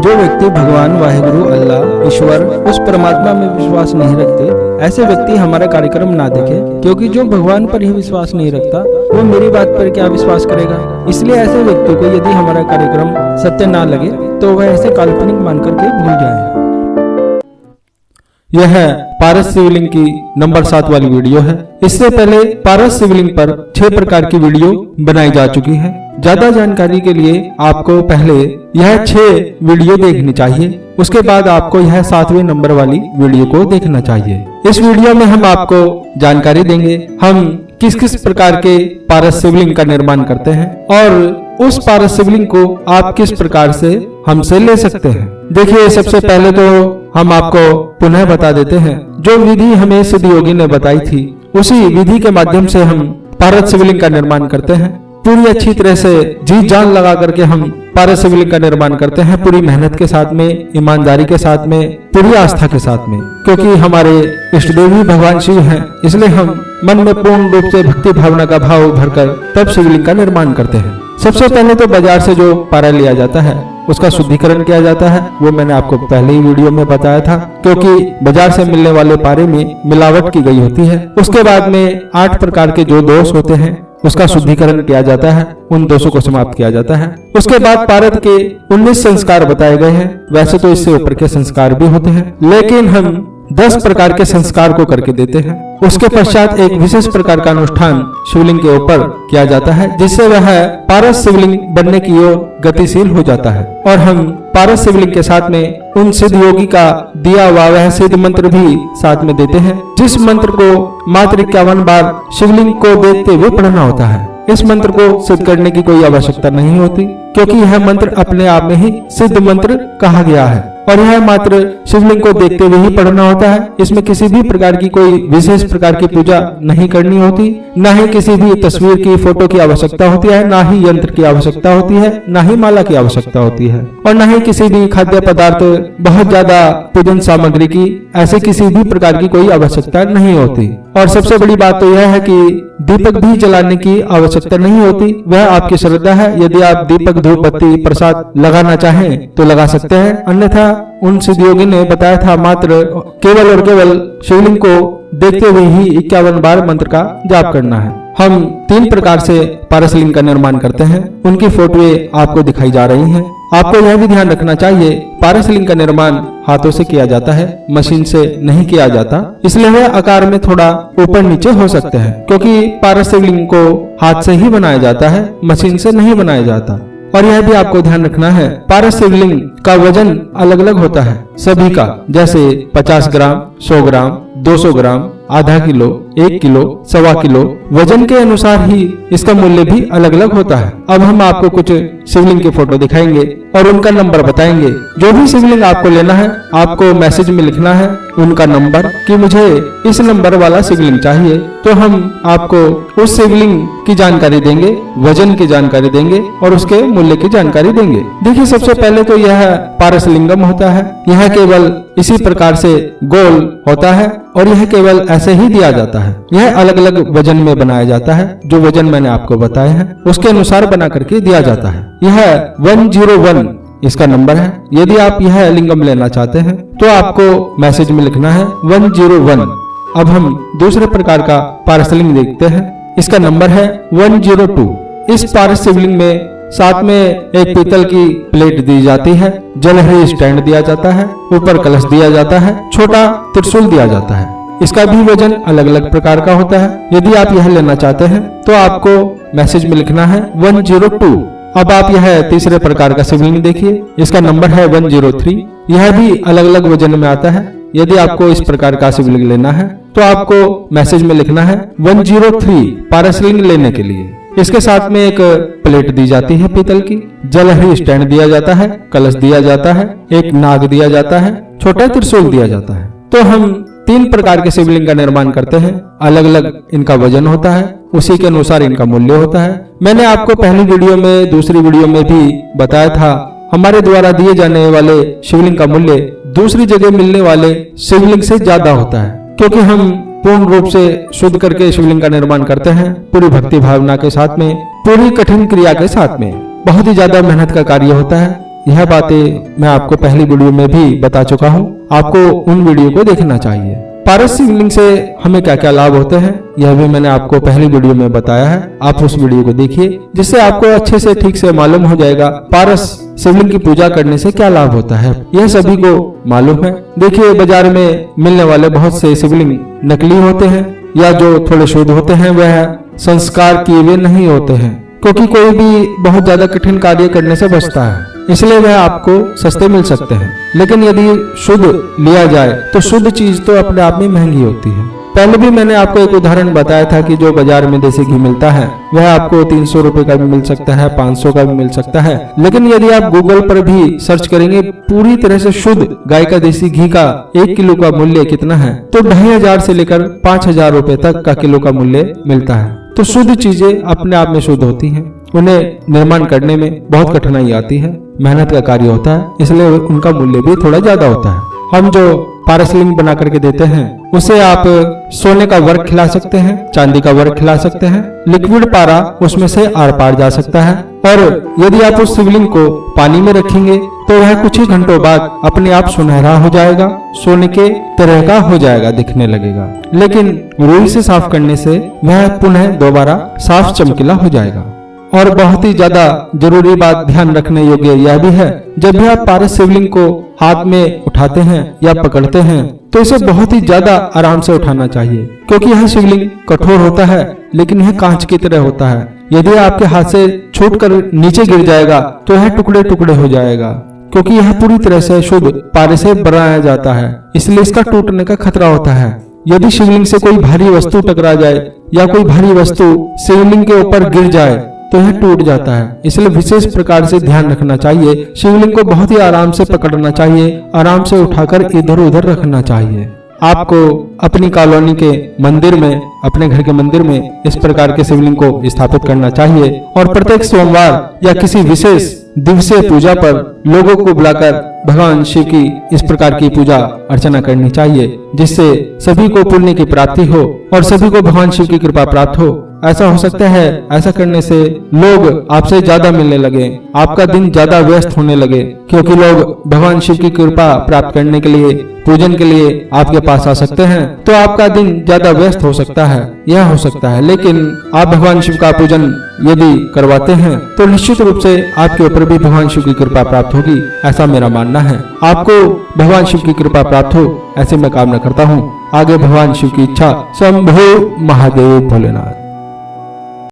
जो व्यक्ति भगवान वाहिगुरु अल्लाह ईश्वर उस परमात्मा में विश्वास नहीं रखते, ऐसे व्यक्ति हमारा कार्यक्रम ना देखे, क्योंकि जो भगवान पर ही विश्वास नहीं रखता वो मेरी बात पर क्या विश्वास करेगा। इसलिए ऐसे व्यक्ति को यदि हमारा कार्यक्रम सत्य ना लगे तो वह ऐसे काल्पनिक मान करके भूल जाए। यह है पारस शिवलिंग की नंबर 7 वाली वीडियो है। इससे पहले पारस शिवलिंग पर 6 प्रकार की वीडियो बनाई जा चुकी है। ज्यादा जानकारी के लिए आपको पहले यह 6 वीडियो देखनी चाहिए, उसके बाद आपको यह 7वें नंबर वाली वीडियो को देखना चाहिए। इस वीडियो में हम आपको जानकारी देंगे हम किस किस प्रकार के पारस शिवलिंग का निर्माण करते हैं और उस पारस शिवलिंग को आप किस प्रकार से हमसे ले सकते हैं। देखिए, सबसे पहले तो हम आपको पुनः बता देते हैं, जो विधि हमें सिद्ध योगी ने बताई थी उसी विधि के माध्यम से हम पारस शिवलिंग का निर्माण करते हैं। पूरी अच्छी तरह से जी जान लगा करके हम पारस शिवलिंग का निर्माण करते हैं, पूरी मेहनत के साथ में, ईमानदारी के साथ में, पूरी आस्था के साथ में, क्योंकि हमारे इष्ट देवी भगवान शिव हैं। इसलिए हम मन में पूर्ण रूप से भक्ति भावना का भाव भरकर तब शिवलिंग का निर्माण करते हैं। सबसे पहले तो बाजार से जो पारा लिया जाता है उसका शुद्धिकरण किया जाता है। वो मैंने आपको पहले ही वीडियो में बताया था, क्योंकि बाजार से मिलने वाले पारे में मिलावट की गई होती है। उसके बाद में 8 प्रकार के जो दोष होते हैं उसका शुद्धिकरण किया जाता है, उन दोषों को समाप्त किया जाता है। उसके बाद पारद के 19 संस्कार बताए गए हैं। वैसे तो इससे ऊपर के संस्कार भी होते हैं, लेकिन हम 10 प्रकार के संस्कार को करके देते हैं। उसके पश्चात एक विशेष प्रकार का अनुष्ठान शिवलिंग के ऊपर किया जाता है, जिससे वह पारस शिवलिंग बनने की ओर गतिशील हो जाता है। और हम पारस शिवलिंग के साथ में उन सिद्ध योगी का दिया हुआ वह सिद्ध मंत्र भी साथ में देते हैं, जिस मंत्र को मात्र 51 बार शिवलिंग को देखते हुए पढ़ना होता है। इस मंत्र को सिद्ध करने की कोई आवश्यकता नहीं होती, क्योंकि यह मंत्र अपने आप में ही सिद्ध मंत्र कहा गया है और यह मात्र शिवलिंग को देखते हुए ही पढ़ना होता है। इसमें किसी भी प्रकार की कोई विशेष प्रकार की पूजा नहीं करनी होती, न ही किसी भी तस्वीर की फोटो की आवश्यकता होती है, न ही यंत्र की आवश्यकता होती है, न ही माला की आवश्यकता होती है, और न ही किसी भी खाद्य पदार्थ, बहुत ज्यादा पूजन सामग्री की, ऐसे किसी भी प्रकार की कोई आवश्यकता नहीं होती। और सबसे बड़ी बात तो यह है कि दीपक भी जलाने की आवश्यकता नहीं होती, वह आपकी श्रद्धा है। यदि आप दीपक, धूप बत्ती, प्रसाद लगाना चाहें तो लगा सकते हैं, अन्यथा उन सिद्ध योगी ने बताया था मात्र केवल और केवल शिवलिंग को देखते हुए ही 51 बार मंत्र का जाप करना है। हम 3 प्रकार से पारस लिंग का निर्माण करते हैं, उनकी फोटोएं आपको दिखाई जा रही हैं। आपको यह भी ध्यान रखना चाहिए, पारस लिंग का निर्माण हाथों से किया जाता है, मशीन से नहीं किया जाता। इसलिए वह आकार में थोड़ा ऊपर नीचे हो सकते हैं, क्योंकि पारस लिंग को हाथ से ही बनाया जाता है, मशीन से नहीं बनाया जाता। और यह भी आपको ध्यान रखना है, पारस शिवलिंग का वजन अलग अलग होता है सभी का, जैसे 50 ग्राम, 100 ग्राम, 200 ग्राम, आधा किलो, 1 किलो, 1.25 किलो, वजन के अनुसार ही इसका मूल्य भी अलग अलग होता है। अब हम आपको कुछ शिवलिंग की फोटो दिखाएंगे और उनका नंबर बताएंगे। जो भी शिवलिंग आपको लेना है, आपको मैसेज में लिखना है उनका नंबर कि मुझे इस नंबर वाला शिवलिंग चाहिए, तो हम आपको उस शिवलिंग की जानकारी देंगे, वजन की जानकारी देंगे और उसके मूल्य की जानकारी देंगे। देखिए, सबसे पहले तो यह पारस लिंगम होता है। यह केवल इसी प्रकार से गोल होता है और यह केवल ऐसे ही दिया जाता है। यह अलग अलग वजन में बनाया जाता है, जो वजन मैंने आपको बताए हैं उसके अनुसार बना करके दिया जाता है। यह 101 इसका नंबर है। यदि आप यह लिंगम लेना चाहते हैं तो आपको मैसेज में लिखना है 101। अब हम दूसरे प्रकार का पारस लिंग देखते हैं। इसका नंबर है 102। इस पारस शिवलिंग में साथ में एक पीतल की प्लेट दी जाती है, जलहरी स्टैंड दिया जाता है, ऊपर कलश दिया जाता है, छोटा त्रिशूल दिया जाता है। इसका भी वजन अलग अलग प्रकार का होता है। यदि आप यह लेना चाहते हैं तो आपको मैसेज में लिखना है 102। अब आप यह तीसरे प्रकार का शिवलिंग देखिए, इसका नंबर है 103। यह भी अलग अलग वजन में आता है। यदि आपको इस प्रकार का शिवलिंग लेना है तो आपको मैसेज में लिखना है 103 पारस लिंग लेने के लिए। इसके साथ में एक प्लेट दी जाती है पीतल की, जलहरी स्टैंड दिया जाता है, कलश दिया जाता है, एक नाग दिया जाता है, छोटा त्रिशूल दिया जाता है। तो हम 3 प्रकार के शिवलिंग का निर्माण करते हैं। अलग अलग इनका वजन होता है, उसी के अनुसार इनका मूल्य होता है। मैंने आपको पहली वीडियो में, दूसरी वीडियो में भी बताया था, हमारे द्वारा दिए जाने वाले शिवलिंग का मूल्य दूसरी जगह मिलने वाले शिवलिंग से ज्यादा होता है, क्योंकि हम पूर्ण रूप से शुद्ध करके शिवलिंग का निर्माण करते हैं, पूरी भक्ति भावना के साथ में, पूरी कठिन क्रिया के साथ में। बहुत ही ज्यादा मेहनत का कार्य होता है। यह बातें मैं आपको पहली वीडियो में भी बता चुका हूँ। आपको उन वीडियो को देखना चाहिए। पारस शिवलिंग से हमें क्या क्या लाभ होते हैं यह भी मैंने आपको पहली वीडियो में बताया है। आप उस वीडियो को देखिए, जिससे आपको अच्छे से ठीक से मालूम हो जाएगा पारस शिवलिंग की पूजा करने से क्या लाभ होता है। यह सभी को मालूम है। देखिए, बाजार में मिलने वाले बहुत से शिवलिंग नकली होते हैं या जो थोड़े शुद्ध होते हैं वह संस्कार किए हुए नहीं होते हैं, क्योंकि कोई भी बहुत ज्यादा कठिन कार्य करने से बचता है, इसलिए वह आपको सस्ते मिल सकते हैं। लेकिन यदि शुद्ध लिया जाए तो शुद्ध चीज तो अपने आप में महंगी होती है। पहले भी मैंने आपको एक उदाहरण बताया था कि जो बाजार में देसी घी मिलता है वह आपको 300 रुपए का भी मिल सकता है, 500 का भी मिल सकता है। लेकिन यदि आप गूगल पर भी सर्च करेंगे पूरी तरह से शुद्ध गाय का देसी घी का 1 किलो का मूल्य कितना है, तो 2500 से लेकर 5000 रुपए तक का किलो का मूल्य मिलता है। तो शुद्ध चीजें अपने आप में शुद्ध होती हैं। उन्हें निर्माण करने में बहुत कठिनाई आती है, मेहनत का कार्य होता है, इसलिए उनका मूल्य भी थोड़ा ज्यादा होता है। हम जो पारस शिवलिंग बना करके देते हैं उसे आप सोने का वर्क खिला सकते हैं, चांदी का वर्क खिला सकते हैं, लिक्विड पारा उसमें से आर पार जा सकता है। और यदि आप उस शिवलिंग को पानी में रखेंगे तो वह कुछ ही घंटों बाद अपने आप सुनहरा हो जाएगा, सोने के तरह का हो जाएगा, दिखने लगेगा। लेकिन रुई से साफ करने से वह पुनः दोबारा साफ चमकीला हो जाएगा। और बहुत ही ज्यादा जरूरी बात ध्यान रखने योग्य यह भी है, जब भी आप पारस शिवलिंग को हाथ में उठाते हैं या पकड़ते हैं तो इसे बहुत ही ज्यादा आराम से उठाना चाहिए, क्योंकि यह शिवलिंग कठोर होता है लेकिन यह कांच की तरह होता है। यदि आपके हाथ से छूटकर नीचे गिर जाएगा तो यह टुकड़े टुकड़े हो जाएगा, क्योंकि यह पूरी तरह से शुद्ध पारे से बनाया जाता है, इसलिए इसका टूटने का खतरा होता है। यदि शिवलिंग से कोई भारी वस्तु टकरा जाए या कोई भारी वस्तु शिवलिंग के ऊपर गिर जाए तो यह टूट जाता है। इसलिए विशेष प्रकार से ध्यान रखना चाहिए। शिवलिंग को बहुत ही आराम से पकड़ना चाहिए, आराम से उठाकर इधर उधर रखना चाहिए। आपको अपनी कॉलोनी के मंदिर में, अपने घर के मंदिर में इस प्रकार के शिवलिंग को स्थापित करना चाहिए और प्रत्येक सोमवार या किसी विशेष दिवसीय पूजा पर लोगों को बुलाकर भगवान शिव की इस प्रकार की पूजा अर्चना करनी चाहिए, जिससे सभी को पुण्य की प्राप्ति हो और सभी को भगवान शिव की कृपा प्राप्त हो। ऐसा हो सकता है, ऐसा करने से लोग आपसे ज्यादा मिलने लगे, आपका दिन ज्यादा व्यस्त होने लगे, क्योंकि लोग भगवान शिव की कृपा प्राप्त करने के लिए, पूजन के लिए आपके पास आ सकते हैं, तो आपका दिन ज्यादा व्यस्त हो सकता है, यह हो सकता है। लेकिन आप भगवान शिव का पूजन यदि करवाते हैं तो निश्चित रूप से आपके ऊपर भी भगवान शिव की कृपा प्राप्त होगी, ऐसा मेरा मानना है। आपको भगवान शिव की कृपा प्राप्त हो ऐसे मैं कामना करता हूँ। आगे भगवान शिव की इच्छा। शंभो महादेव भोलेनाथ।